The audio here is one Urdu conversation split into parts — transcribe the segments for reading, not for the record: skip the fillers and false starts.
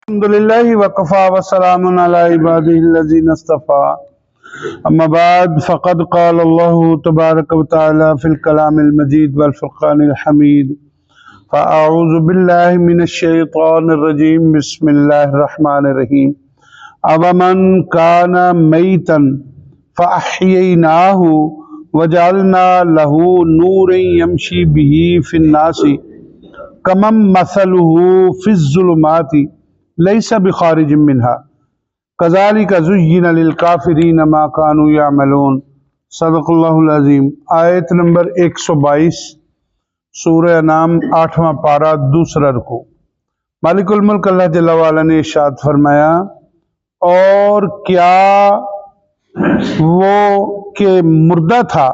الحمدللہ وکفا وسلام علی عبادہ الذین اصطفى اما بعد فقد قال اللہ تبارک وتعالی فی الکلام المجید والفرقان الحمید فاعوذ باللہ من الشیطان الرجیم بسم اللہ الرحمن الرحیم اومن کان میتا فاحییناہ وجعلنا له نورا یمشی بہ فی الناس کمن مثلہ فی الظلمات لیس بخارج منہا کذالک زین للکافرین ما کانوا یعملون صدق اللہ العظیم۔ آیت نمبر 122 سورہ انعام 8واں پارہ دوسرا رکوع۔ مالک الملک اللہ جل وعلا نے ارشاد فرمایا، اور کیا وہ کہ مردہ تھا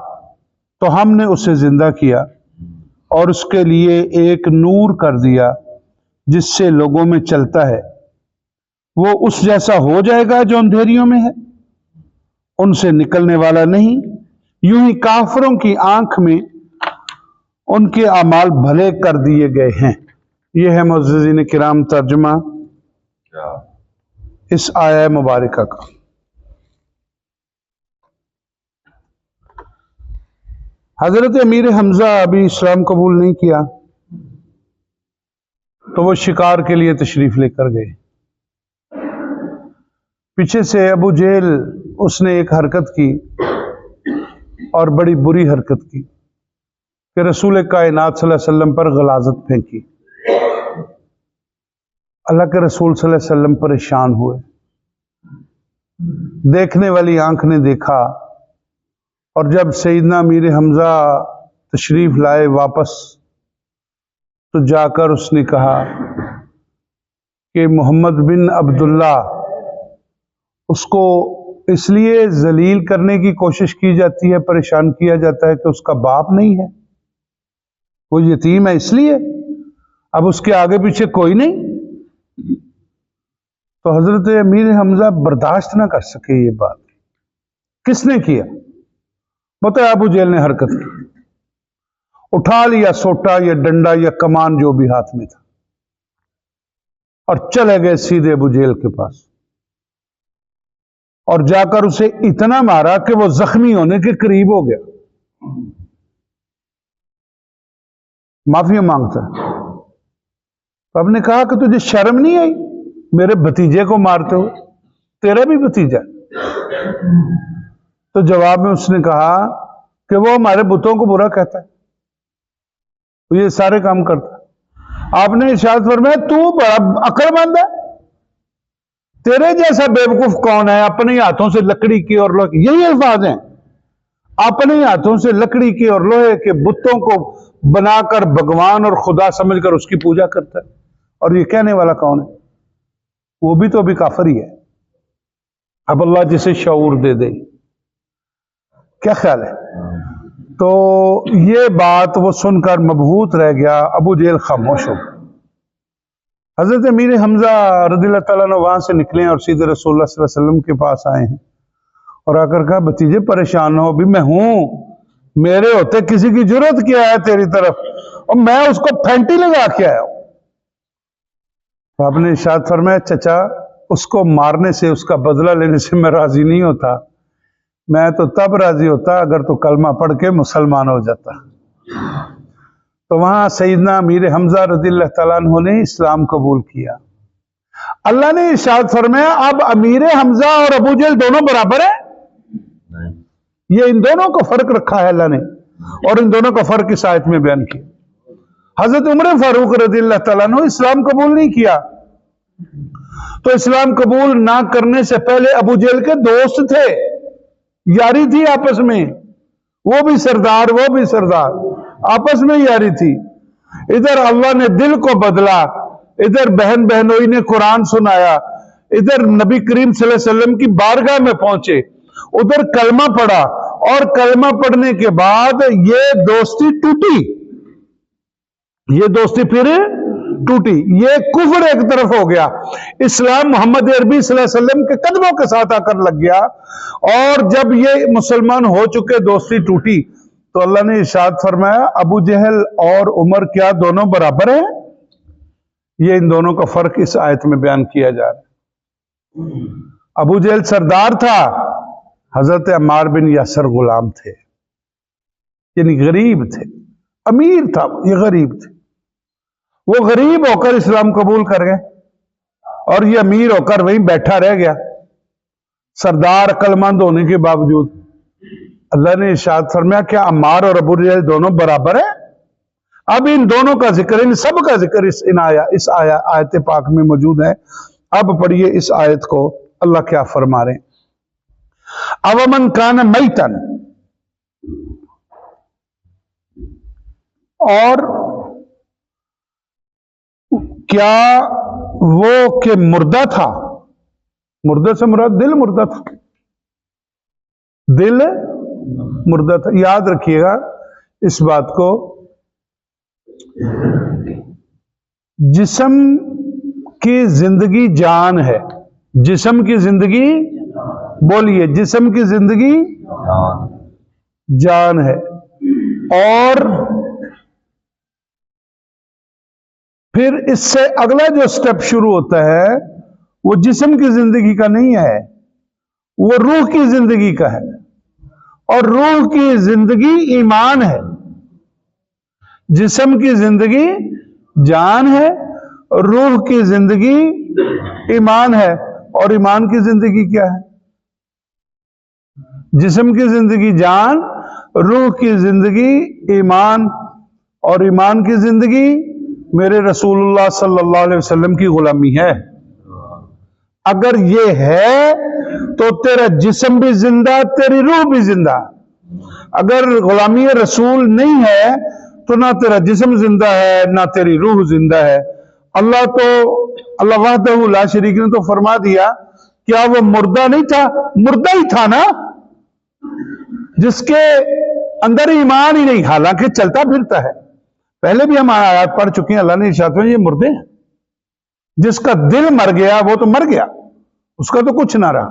تو ہم نے اسے زندہ کیا اور اس کے لیے ایک نور کر دیا جس سے لوگوں میں چلتا ہے، وہ اس جیسا ہو جائے گا جو اندھیریوں میں ہے، ان سے نکلنے والا نہیں۔ یوں ہی کافروں کی آنکھ میں ان کے اعمال بھلے کر دیے گئے ہیں۔ یہ ہے معززین کرام ترجمہ اس آیہ مبارکہ کا۔ حضرت امیر حمزہ ابھی اسلام قبول نہیں کیا تو وہ شکار کے لیے تشریف لے کر گئے۔ پیچھے سے ابو جہل اس نے ایک حرکت کی اور بڑی بری حرکت کی کہ رسول کائنات صلی اللہ علیہ وسلم پر غلاظت پھینکی۔ اللہ کے رسول صلی اللہ علیہ وسلم پریشان ہوئے۔ دیکھنے والی آنکھ نے دیکھا، اور جب سیدنا امیر حمزہ تشریف لائے واپس تو جا کر اس نے کہا کہ محمد بن عبداللہ، اس کو اس لیے ذلیل کرنے کی کوشش کی جاتی ہے، پریشان کیا جاتا ہے کہ اس کا باپ نہیں ہے، وہ یتیم ہے، اس لیے اب اس کے آگے پیچھے کوئی نہیں۔ تو حضرت امیر حمزہ برداشت نہ کر سکے یہ بات۔ کس نے کیا؟ بتایا ابو جہل نے حرکت کی، اٹھا لیا سوٹا یا ڈنڈا یا کمان جو بھی ہاتھ میں تھا اور چلے گئے سیدھے ابو جہل کے پاس، اور جا کر اسے اتنا مارا کہ وہ زخمی ہونے کے قریب ہو گیا۔ معافی مانگتا ہے۔ تو اب نے کہا کہ تجھے شرم نہیں آئی میرے بھتیجے کو مارتے ہوئے؟ تیرا بھی بھتیجا۔ تو جواب میں اس نے کہا کہ وہ ہمارے بتوں کو برا کہتا ہے، وہ یہ سارے کام کرتا ہے۔ آپ نے ارشاد فرمایا، تو بڑا عقل مند ہے، تیرے جیسا بیوقوف کون ہے؟ اپنے ہاتھوں سے لکڑی کی اور لوہے، یہی الفاظ ہیں، اپنے ہاتھوں سے لکڑی کی اور لوہے کے بتوں کو بنا کر بھگوان اور خدا سمجھ کر اس کی پوجا کرتا ہے، اور یہ کہنے والا کون ہے؟ وہ بھی تو ابھی کافر ہی ہے۔ اب اللہ جسے شعور دے دے، کیا خیال ہے؟ تو یہ بات وہ سن کر مبہوت رہ گیا، ابو جہل خاموش ہو گیا۔ حضرت امیر حمزہ رضی اللہ تعالیٰ عنہ وہاں سے نکلے اور سیدھے رسول اللہ صلی اللہ علیہ وسلم کے پاس آئے ہیں، اور آ کر کہا، بھتیجے پریشان ہو، بھی میں ہوں، میرے ہوتے کسی کی جرت کیا ہے تیری طرف، اور میں اس کو پھینٹی لگا کے آیا ہوں۔ آپ نے ارشاد فرمایا، چچا، اس کو مارنے سے، اس کا بدلہ لینے سے میں راضی نہیں ہوتا، میں تو تب راضی ہوتا اگر تو کلمہ پڑھ کے مسلمان ہو جاتا۔ تو وہاں سیدنا امیر حمزہ رضی اللہ تعالیٰ عنہ نے اسلام قبول کیا۔ اللہ نے ارشاد فرمایا، اب امیر حمزہ اور ابو جہل دونوں برابر ہیں؟ یہ ان دونوں کو فرق رکھا ہے اللہ نے، اور ان دونوں کا فرق اس آیت میں بیان کیا۔ حضرت عمر فاروق رضی اللہ تعالیٰ عنہ اسلام قبول نہیں کیا، تو اسلام قبول نہ کرنے سے پہلے ابو جہل کے دوست تھے، یاری تھی آپس میں، وہ بھی سردار وہ بھی سردار، آپس میں یاری تھی۔ ادھر اللہ نے دل کو بدلا، ادھر بہن بہنوئی نے قرآن سنایا، ادھر نبی کریم صلی اللہ علیہ وسلم کی بارگاہ میں پہنچے، ادھر کلمہ پڑھا، اور کلمہ پڑھنے کے بعد یہ دوستی ٹوٹی، یہ دوستی پھر ٹوٹی، یہ کفر ایک طرف ہو گیا، اسلام محمد عربی صلی اللہ علیہ وسلم کے قدموں کے ساتھ آ کر لگ گیا، اور جب یہ مسلمان ہو چکے دوستی ٹوٹی، تو اللہ نے ارشاد فرمایا ابو جہل اور عمر کیا دونوں برابر ہیں؟ یہ ان دونوں کا فرق اس آیت میں بیان کیا جا رہا ہے۔ ابو جہل سردار تھا، حضرت عمار بن یاسر غلام تھے، یعنی غریب تھے۔ امیر تھا، یہ غریب تھے۔ وہ غریب ہو کر اسلام قبول کر گئے اور یہ امیر ہو کر وہیں بیٹھا رہ گیا، سردار عقل مند ہونے کے باوجود۔ اللہ نے ارشاد فرمایا کیا عمار اور ابو جہل دونوں برابر ہیں؟ اب ان دونوں کا ذکر، ان سب کا ذکر اس آیت پاک میں موجود ہے۔ اب پڑھیے اس آیت کو، اللہ کیا فرما رہے ہیں۔ اومن کان میتن، اور کیا وہ کہ مردہ تھا، مردہ سے مراد دل مردہ تھا، دل مردہ تھا۔ یاد رکھیے گا اس بات کو، جسم کی زندگی جان ہے، جسم کی زندگی، بولیے، جسم کی زندگی جان ہے، اور پھر اس سے اگلا جو سٹیپ شروع ہوتا ہے وہ جسم کی زندگی کا نہیں ہے، وہ روح کی زندگی کا ہے، اور روح کی زندگی ایمان ہے۔ جسم کی زندگی جان ہے، روح کی زندگی ایمان ہے، اور ایمان کی زندگی کیا ہے؟ جسم کی زندگی جان، روح کی زندگی ایمان، اور ایمان کی زندگی میرے رسول اللہ صلی اللہ علیہ وسلم کی غلامی ہے۔ اگر یہ ہے تو تیرا جسم بھی زندہ، تیری روح بھی زندہ۔ اگر غلامی رسول نہیں ہے تو نہ تیرا جسم زندہ ہے نہ تیری روح زندہ ہے۔ اللہ وحدہ لا شریک نے تو فرما دیا، کیا وہ مردہ نہیں تھا؟ مردہ ہی تھا نا، جس کے اندر ایمان ہی نہیں، حالانکہ چلتا پھرتا ہے۔ پہلے بھی ہم آیات پڑھ چکے ہیں، اللہ نے ارشاد فرمایا یہ مردے ہیں۔ جس کا دل مر گیا وہ تو مر گیا، اس کا تو کچھ نہ رہا،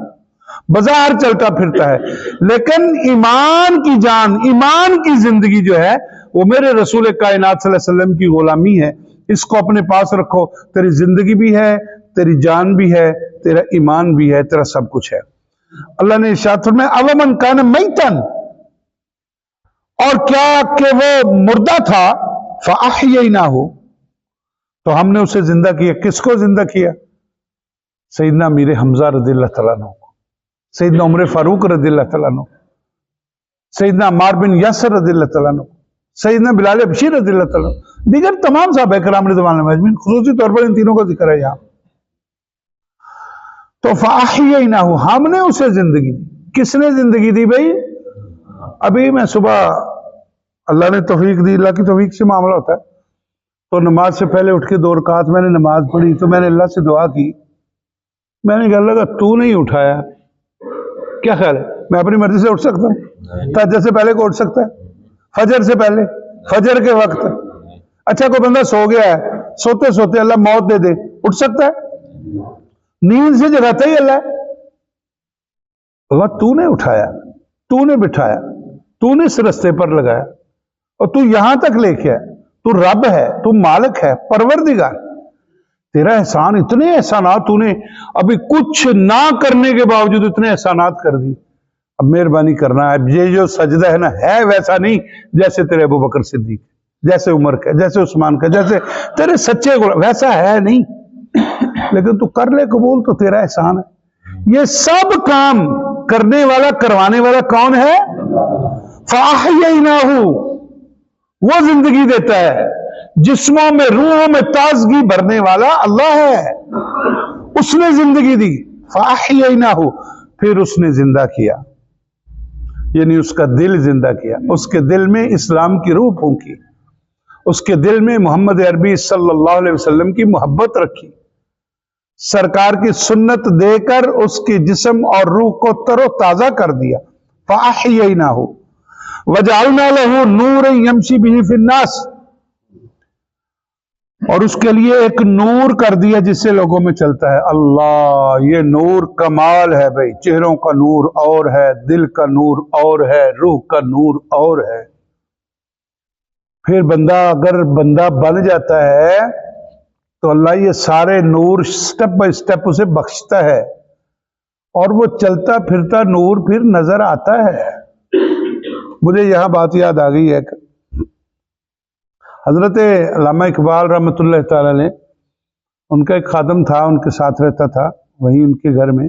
بظاہر چلتا پھرتا ہے، لیکن ایمان کی جان، ایمان کی زندگی جو ہے وہ میرے رسول کائنات صلی اللہ علیہ وسلم کی غلامی ہے۔ اس کو اپنے پاس رکھو، تیری زندگی بھی ہے، تیری جان بھی ہے، تیرا ایمان بھی ہے، تیرا سب کچھ ہے۔ اللہ نے ارشاد فرمایا اومن کان میتن، اور کیا کہ وہ مردہ تھا، فاحییناہ، تو ہم نے اسے زندہ کیا۔ کس کو زندہ کیا؟ سیدنا امیر حمزہ رضی اللہ تعالیٰ عنہ کو، سیدنا عمر فاروق رضی اللہ تعالیٰ عنہ، سیدنا عمار بن یاسر رضی اللہ تعالیٰ عنہ، سیدنا بلال حبشی رضی اللہ تعالیٰ عنہ، دیگر تمام صحابہ کرام رضوان اللہ اجمعین، خصوصی طور پر ان تینوں کا ذکر ہے یہاں۔ تو فاحییناہ، ہم نے اسے زندگی دی۔ کس نے زندگی دی بھائی؟ ابھی میں صبح، اللہ نے توفیق دی، اللہ کی توفیق سے معاملہ ہوتا ہے، تو نماز سے پہلے اٹھ کے 2 رکعت میں نے نماز پڑھی، تو میں نے اللہ سے دعا کی، میں نے کہا اللہ تو نہیں اٹھایا، کیا خیال ہے میں اپنی مرضی سے اٹھ سکتا ہوں؟ تہجد سے پہلے کو اٹھ سکتا ہے؟ فجر سے پہلے، فجر کے وقت؟ اچھا کوئی بندہ سو گیا ہے، سوتے سوتے اللہ موت دے دے، اٹھ سکتا ہے؟ نیند سے جگاتا ہی اللہ ہے۔ اللہ تو نے اٹھایا، تو نے بٹھایا، تو نے اس رستے پر لگایا، اور تو یہاں تک لے کے آیا۔ تو رب ہے، تو مالک ہے، پروردگار۔ تیرا احسان، اتنے احسانات تو نے ابھی کچھ نہ کرنے کے باوجود اتنے احسانات کر دی، اب مہربانی کرنا ہے۔ یہ جو سجدہ ہے نا، ہے ویسا نہیں جیسے تیرے ابو بکر صدیق، جیسے عمر کا، جیسے عثمان کا، جیسے تیرے سچے ویسا ہے نہیں، لیکن تو کر لے قبول، تو تیرا احسان ہے۔ یہ سب کام کرنے والا، کروانے والا کون ہے؟ فاحییناہ، وہ زندگی دیتا ہے، جسموں میں، روحوں میں تازگی بھرنے والا اللہ ہے، اس نے زندگی دی۔ فاحییناہ، پھر اس نے زندہ کیا، یعنی اس کا دل زندہ کیا، اس کے دل میں اسلام کی روح پھونکی، اس کے دل میں محمد عربی صلی اللہ علیہ وسلم کی محبت رکھی، سرکار کی سنت دے کر اس کی جسم اور روح کو تر و تازہ کر دیا۔ فاحییناہ وجعلنا لہ نورا یمشی بہ فی الناس، اور اس کے لیے ایک نور کر دیا جس سے لوگوں میں چلتا ہے۔ اللہ، یہ نور کمال ہے بھائی، چہروں کا نور اور ہے، دل کا نور اور ہے، روح کا نور اور ہے۔ پھر بندہ اگر بندہ بن جاتا ہے تو اللہ یہ سارے نور سٹیپ بائی سٹیپ اسے بخشتا ہے، اور وہ چلتا پھرتا نور پھر نظر آتا ہے۔ مجھے یہاں بات یاد آ گئی ہے کہ حضرت علامہ اقبال رحمۃ اللہ تعالی نے، ان کا ایک خادم تھا، ان کے ساتھ رہتا تھا وہیں ان کے گھر میں،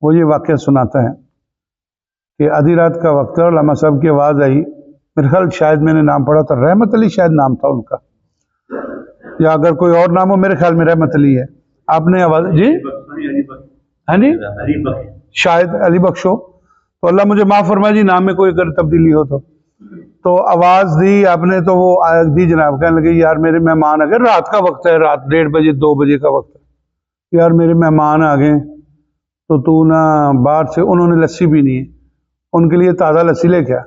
وہ یہ واقعہ سناتا ہے کہ آدھی رات کا وقت ہے اور علامہ صاحب کی آواز آئی، میرے خیال شاید میں نے نام پڑھا تھا، رحمت علی شاید نام تھا ان کا، یا اگر کوئی اور نام ہو، میرے خیال میں رحمت علی ہے۔ آپ نے آواز، جی ہاں جی شاید علی بخش ہو، تو اللہ مجھے معاف فرمائے جی نام میں کوئی اگر تبدیلی ہو تو آواز دی آپ نے، تو وہ دی جناب، کہنے لگے یار میرے مہمان آ گئے، رات کا وقت ہے، رات 1:30 بجے 2 بجے کا وقت ہے، یار میرے مہمان آ گئے تو نا باہر سے، انہوں نے لسی پینی ہے، ان کے لیے تازہ لسی لے کے آ۔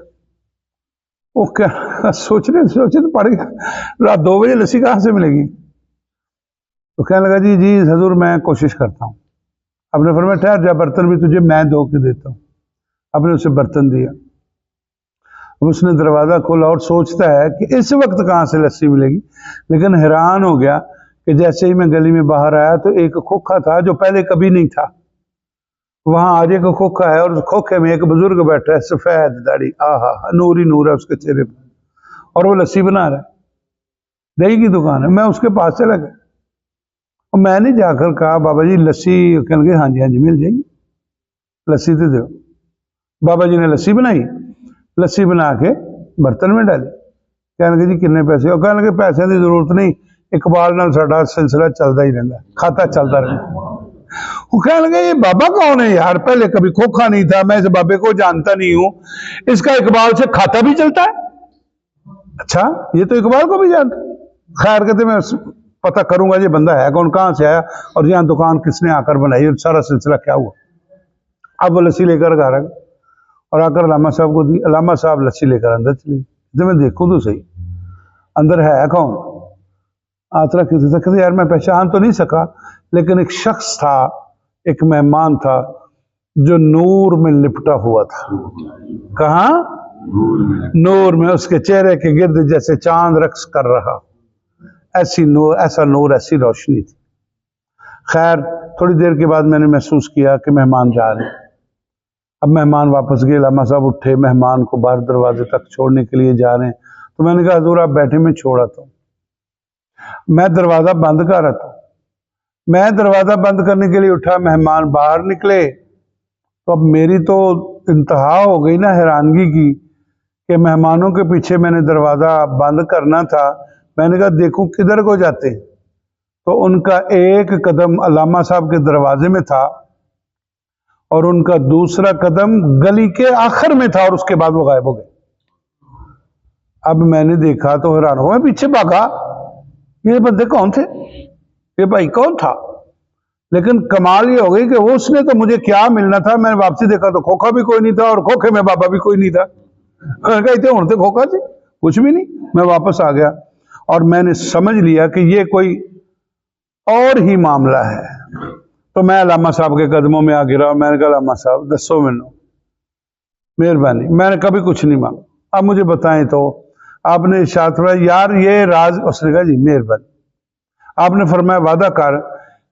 وہ کیا سوچے تو پڑ گیا، رات 2 بجے لسی کہاں سے ملے گی؟ تو کہنے لگا جی حضور میں کوشش کرتا ہوں۔ آپ نے فرمایا ٹھہر جا، برتن بھی تجھے میں دھو کے دیتا ہوں۔ آپ نے اسے برتن دیا، اس نے دروازہ کھولا اور سوچتا ہے کہ اس وقت کہاں سے لسی ملے گی، لیکن حیران ہو گیا کہ جیسے ہی میں گلی میں باہر آیا تو ایک کھوکھا تھا جو پہلے کبھی نہیں تھا، وہاں آج ایک کھوکھا ہے اور اس کھوکھے میں ایک بزرگ بیٹھا ہے، سفید داڑھی، آہا نور ہی نور ہے اس کے چہرے پہ، اور وہ لسی بنا رہا ہے، دہی کی دکان ہے۔ میں اس کے پاس چلا گیا اور میں نے جا کر کہا بابا جی لسی، کہنے لگے ہاں جی مل جائے گی، لسی تو دو۔ بابا جی نے لسی بنائی، لسی بنا کے برتن میں ڈالی، کہنے لگے جی کتنے پیسے؟ اور کہنے لگے پیسے کی ضرورت نہیں، اقبال نال ساڈا سلسلہ چلتا ہی رہتا، کھاتا چلتا رہتا۔ وہ کہنے لگے یہ بابا کون ہے یار، پہلے کبھی کھوکھا نہیں تھا، میں اس بابے کو جانتا نہیں ہوں، اس کا اقبال سے کھاتا بھی چلتا ہے؟ اچھا یہ تو اقبال کو بھی جانتا ہے۔ خیر کہتے میں پتہ کروں گا یہ بندہ ہے کون، کہاں سے آیا، اور یہاں دکان کس نے آ کر بنائی، اور سارا سلسلہ کیا ہوا۔ اب وہ لسی لے کر گھر آ گئے اور آ کر علامہ صاحب کو دی، علامہ صاحب لسی لے کر اندر چلے گئے، میں دیکھوں تو صحیح اندر ہے کون۔ آترا کہتے یار میں پہچان تو نہیں سکا، لیکن ایک شخص تھا، ایک مہمان تھا جو نور میں لپٹا ہوا تھا۔ کہاں؟ نور میں، اس کے چہرے کے گرد جیسے چاند رقص کر رہا، ایسی نور، ایسا نور، ایسی روشنی تھی۔ خیر تھوڑی دیر کے بعد میں نے محسوس کیا کہ مہمان جا رہے ہیں۔ اب مہمان واپس گئے، علامہ صاحب اٹھے، مہمان کو باہر دروازے تک چھوڑنے کے لیے جا رہے ہیں، تو میں نے کہا حضور آپ بیٹھے، میں چھوڑ آتا ہوں۔ میں دروازہ بند کر رہا تھا، میں دروازہ بند کرنے کے لیے اٹھا، مہمان باہر نکلے، تو اب میری تو انتہا ہو گئی نا حیرانگی کی کہ مہمانوں کے پیچھے میں نے دروازہ بند کرنا تھا۔ میں نے کہا دیکھوں کدھر کو جاتے، تو ان کا ایک قدم علامہ صاحب کے دروازے میں تھا اور ان کا دوسرا قدم گلی کے آخر میں تھا، اور اس کے بعد وہ غائب ہو گئے۔ اب میں نے دیکھا تو حیران ہوا، میں پیچھے بھاگا، یہ بندے کون تھے، یہ بھائی کون تھا؟ لیکن کمال یہ ہو گئی کہ اس نے تو مجھے کیا ملنا تھا، میں نے واپسی دیکھا تو کھوکھا بھی کوئی نہیں تھا، اور کھوکھے میں بابا بھی کوئی نہیں تھا۔ میں نے کہا اتنے ہونے تھے کھوکھا سے کچھ بھی نہیں۔ میں واپس آ گیا اور میں نے سمجھ لیا کہ یہ کوئی اور ہی معاملہ ہے، تو میں علامہ صاحب کے قدموں میں آ گرا اور میں نے کہا علامہ صاحب دسو مینوں مہربانی، میں نے کبھی کچھ نہیں مانگا، اب مجھے بتائیں۔ تو آپ نے ارشاد فرمایا یار یہ راز، اس نے کہا جی مہربانی۔ آپ نے فرمایا وعدہ کر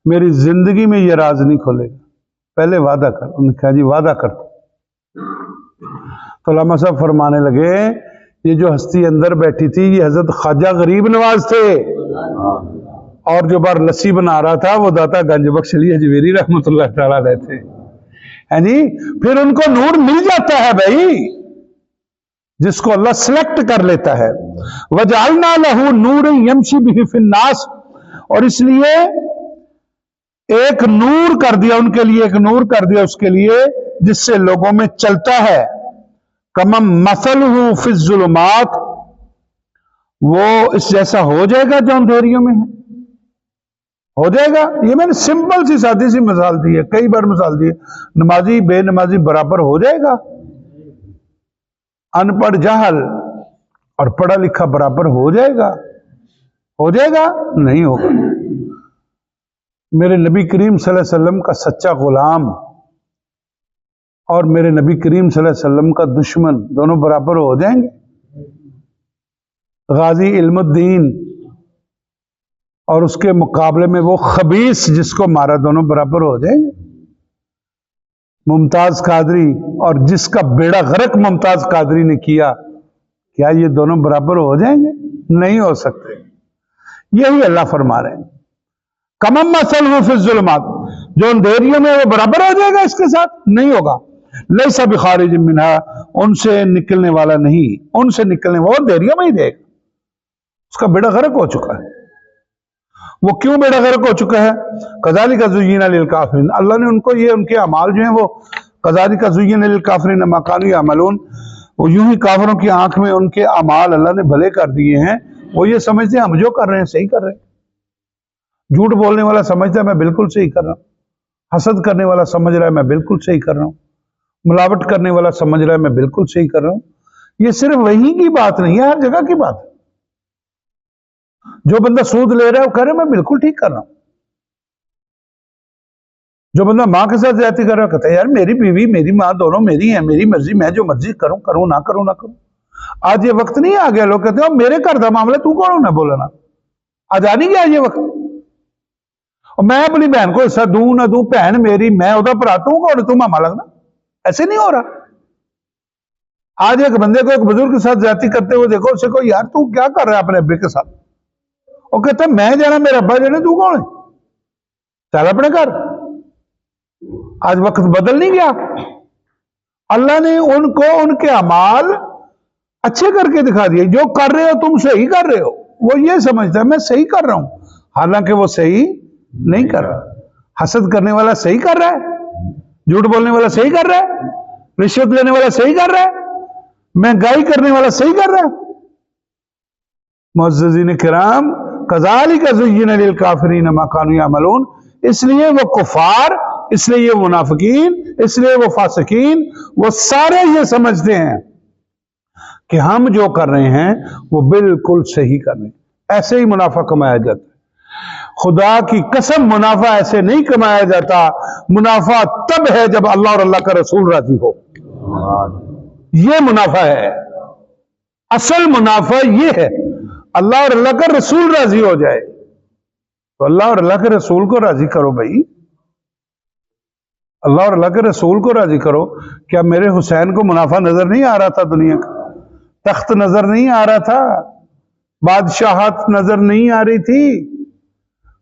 میری زندگی میں یہ راز نہیں کھولے گا، پہلے وعدہ کر۔ انہوں نے کہا جی وعدہ کرتا۔ تو علامہ صاحب فرمانے لگے یہ جو ہستی اندر بیٹھی تھی یہ حضرت خواجہ غریب نواز تھے، اور جو بار لسی بنا رہا تھا وہ داتا گنج بخش علی حجویری رحمۃ اللہ تعالیٰ علیہ تھے۔ پھر ان کو نور مل جاتا ہے بھائی، جس کو اللہ سلیکٹ کر لیتا ہے۔ وَجَعَلْنَا لَهُ نُورًا يَمْشِي بِهِ فِي النَّاسِ، اور اس لیے ایک نور کر دیا ان کے لیے، ایک نور کر دیا اس کے لیے جس سے لوگوں میں چلتا ہے۔ کَمَن مَثَلُهُ فِي الظُّلُمَاتِ، وہ اس جیسا ہو جائے گا جو اندھیریوں میں ہے، ہو جائے گا۔ یہ میں نے سمپل سی سادی سی مثال دی ہے، کئی بار مثال دی ہے۔ نمازی بے نمازی برابر ہو جائے گا، ان پڑھ جاہل اور پڑھا لکھا برابر ہو جائے گا، ہو جائے گا؟ نہیں ہوگا۔ میرے نبی کریم صلی اللہ علیہ وسلم کا سچا غلام اور میرے نبی کریم صلی اللہ علیہ وسلم کا دشمن دونوں برابر ہو جائیں گے؟ غازی علم الدین اور اس کے مقابلے میں وہ خبیث جس کو مارا دونوں برابر ہو جائیں گے؟ ممتاز قادری اور جس کا بیڑا غرق ممتاز قادری نے کیا، کیا یہ دونوں برابر ہو جائیں گے؟ نہیں ہو سکتے۔ یہی اللہ فرما رہے ہیں، کمم مثلہ فی الظلمات، جو اندھیریوں میں وہ برابر ہو جائے گا اس کے ساتھ؟ نہیں ہوگا۔ لیس بخارج منہا، ان سے نکلنے والا نہیں، ان سے نکلنے وہ اندھیریوں میں ہی رہے گا، اس کا بیڑا غرق ہو چکا ہے۔ وہ کیوں بیڑا غرق ہو چکا ہے؟ کذالک زین للکافرین، اللہ نے ان کو یہ ان کے اعمال جو ہیں وہ کذالک زین للکافرین ما کانوا یعملون، وہ یوں ہی کافروں کی آنکھ میں ان کے اعمال اللہ نے بھلے کر دیے ہیں، وہ یہ سمجھتے ہیں ہم جو کر رہے ہیں صحیح کر رہے ہیں۔ جھوٹ بولنے والا سمجھتا ہے میں بالکل صحیح کر رہا ہوں، حسد کرنے والا سمجھ رہا ہے میں بالکل صحیح کر رہا ہوں، ملاوٹ کرنے والا سمجھ رہا ہے میں بالکل صحیح کر رہا ہوں۔ یہ صرف وہی کی بات نہیں ہے، ہر جگہ کی بات ہے۔ جو بندہ سود لے رہا ہے وہ کہہ رہا ہے میں بالکل ٹھیک کر رہا ہوں۔ جو بندہ ماں کے ساتھ زیادتی کر رہا ہے کہتا ہے یار میری بیوی میری ماں دونوں میری ہیں، میری مرضی، میں جو مرضی کروں کروں نہ کروں نہ کروں۔ آج یہ وقت نہیں آ گیا، لوگ کہتے ہیں میرے گھر کا معاملہ تو کون ہونا بولنا؟ آج آ نہیں گیا یہ وقت؟ اور میں اپنی بہن کو حصہ دوں نہ دوں، بہن میری، میں ادھر پر آتا ہوں کون تم ماما لگنا؟ ایسے نہیں ہو رہا۔ آج ایک بندے کو ایک بزرگ کے ساتھ زیادتی کرتے ہوئے دیکھو، اسے کو یار تو کیا کر رہا ہے اپنے ابے کے ساتھ؟ وہ کہتا ہے میں جانا میرا ابا جانا، تو کون ہے؟ چل اپنے گھر۔ آج وقت بدل نہیں گیا؟ اللہ نے ان کو ان کے اعمال اچھے کر کے دکھا دیے۔ جو کر رہے ہو تم صحیح کر رہے ہو، وہ یہ سمجھتا ہے میں صحیح کر رہا ہوں، حالانکہ وہ صحیح نہیں کر رہا۔ حسد کرنے والا صحیح کر رہا ہے، جھوٹ بولنے والا صحیح کر رہا ہے، رشوت لینے والا صحیح کر رہا ہے، مہنگائی کرنے والا صحیح کر رہا ہے۔ معززین کرام، کذالک زین للکافرین ما کانوا یعملون، اس لیے وہ کفار، اس لیے یہ منافقین، اس لیے وہ فاسقین، وہ سارے یہ سمجھتے ہیں کہ ہم جو کر رہے ہیں وہ بالکل صحیح کر رہے ہیں۔ ایسے ہی منافع کمایا جاتا ہے۔ خدا کی قسم منافع ایسے نہیں کمایا جاتا۔ منافع تب ہے جب اللہ اور اللہ کا رسول راضی ہو، یہ منافع ہے۔ اصل منافع یہ ہے اللہ اور اللہ کا رسول راضی ہو جائے، تو اللہ اور اللہ کے رسول کو راضی کرو بھائی، اللہ اور اللہ کے رسول کو راضی کرو۔ کیا میرے حسین کو منافع نظر نہیں آ رہا تھا؟ دنیا کا تخت نظر نہیں آ رہا تھا؟ بادشاہت نظر نہیں آ رہی تھی؟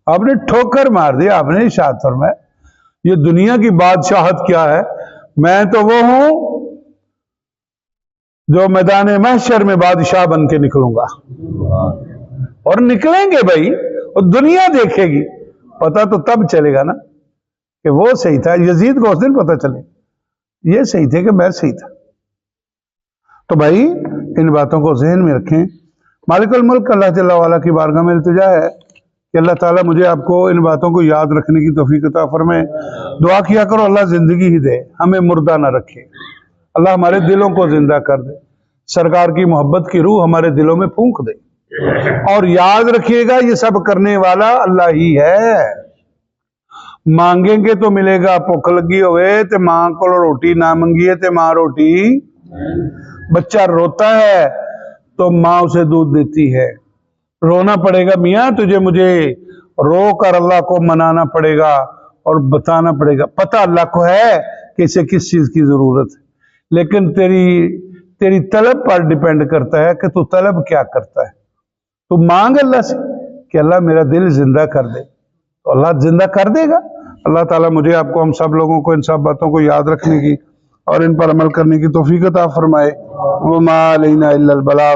آپ نے ٹھوکر مار دیا، آپ نے ارشاد فرمایا یہ دنیا کی بادشاہت کیا ہے، میں تو وہ ہوں جو میدان محشر میں بادشاہ بن کے نکلوں گا، اور نکلیں گے بھائی، اور دنیا دیکھے گی۔ پتہ تو تب چلے گا نا کہ وہ صحیح تھا۔ یزید کو اس دن پتہ چلے یہ صحیح تھے کہ میں صحیح تھا۔ تو بھائی ان باتوں کو ذہن میں رکھیں۔ مالک الملک اللہ جل وعلا کی بارگاہ میں التجا ہے کہ اللہ تعالیٰ مجھے آپ کو ان باتوں کو یاد رکھنے کی توفیق عطا فرمائے۔ دعا کیا کرو اللہ زندگی ہی دے، ہمیں مردہ نہ رکھے۔ اللہ ہمارے دلوں کو زندہ کر دے، سرکار کی محبت کی روح ہمارے دلوں میں پھونک دے، اور یاد رکھیے گا یہ سب کرنے والا اللہ ہی ہے۔ مانگیں گے تو ملے گا، بھوک لگی ہوئے تے ماں کو روٹی نہ منگیے تے ماں روٹی، بچہ روتا ہے تو ماں اسے دودھ دیتی ہے۔ رونا پڑے گا میاں تجھے مجھے، رو کر اللہ کو منانا پڑے گا اور بتانا پڑے گا۔ پتہ اللہ کو ہے کہ اسے کس چیز کی ضرورت ہے، لیکن تیری طلب پر ڈیپینڈ کرتا ہے کہ تو طلب کیا کرتا ہے۔ تو مانگ اللہ سے کہ اللہ میرا دل زندہ کر دے، تو اللہ زندہ کر دے گا۔ اللہ تعالیٰ مجھے آپ کو، ہم سب لوگوں کو ان سب باتوں کو یاد رکھنے کی اور ان پر عمل کرنے کی توفیق عطا فرمائے۔ وما علینا الا البلاغ۔